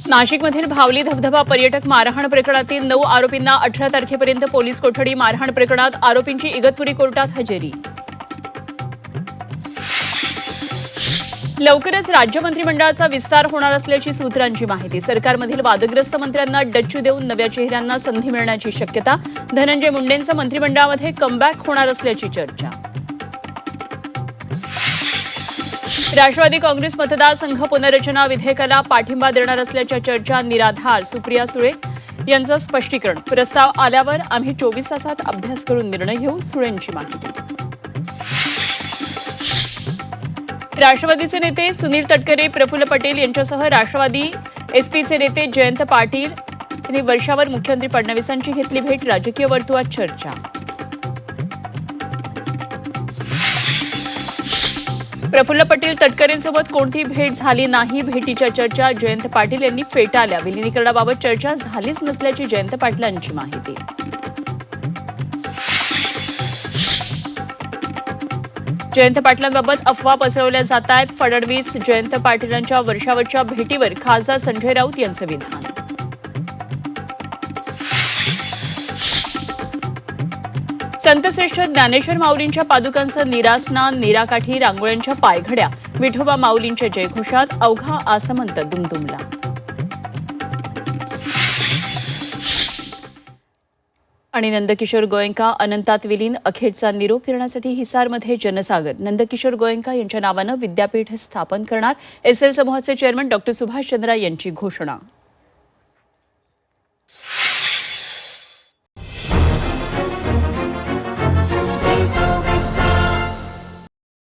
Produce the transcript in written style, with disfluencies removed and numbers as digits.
नाशिकमधील भावली धबधबा पर्यटक मारहाण प्रकरणातील 9 आरोपींना 18 तारखेपर्यंत पोलीस कोठडी. मारहाण प्रकरणात आरोपींची इगतपुरी कोर्टात हजेरी. लवकरच राज्य मंत्रिमंडळाचा विस्तार होणार असल्याची सूत्रांची माहिती. सरकारमधील वादग्रस्त मंत्र्यांना डच्चू देऊन नव्या चेहऱ्यांना संधी मिळण्याची शक्यता. धनंजय मुंडेंचं मंत्रिमंडळामध्ये कमबॅक होणार असल्याची चर्चा. राष्ट्रवादी काँग्रेस मतदारसंघ पुनर्रचना विधेयकाला पाठिंबा देणार असल्याच्या चर्चा. निराधार सुप्रिया सुळे यांचं स्पष्टीकरण. प्रस्ताव आल्यावर आम्ही 24 तासात अभ्यास करून निर्णय घेऊ, सुळेंची माहिती. राष्ट्रवादीचे नेते सुनील तटकरे, प्रफुल्ल पटेल यांच्यासह राष्ट्रवादी एसपीचे नेते जयंत पाटील यांनी वर्षावर मुख्यमंत्री फडणवीसांची घेतली भेट. राजकीय वर्तुळात चर्चा. प्रफुल्ल पटेल तटकरेंसोबत कोणती भेट झाली नाही, भेटीच्या चर्चा. जयंत पाटील यांनी फेटाळल्या. विलिनीकरणाबाबत चर्चा झालीच नसल्याची जयंत पाटलांची माहिती. जयंत पाटलांबाबत अफवा पसरवल्या जात आहेत. फडणवीस जयंत पाटीलांच्या वर्षावरच्या भेटीवर खासदार संजय राऊत यांचं विधान. संतश्रेष्ठ ज्ञानेश्वर माऊलींच्या पादुकांचं निरास्नान. निराकाठी रांगोळ्यांच्या पायघड्या. विठोबा माऊलींच्या जयघोषात अवघा आसमंत दुमदुमला. आणि नंदकिशोर गोयंका अनंतात विलीन. अखेरचा निरोप देण्यासाठी हिसारमध्ये जनसागर. नंदकिशोर गोयंका यांच्या नावानं विद्यापीठ स्थापन करणार. एसएल समूहाचे चेअरमन डॉ. सुभाष चंद्रा यांची घोषणा.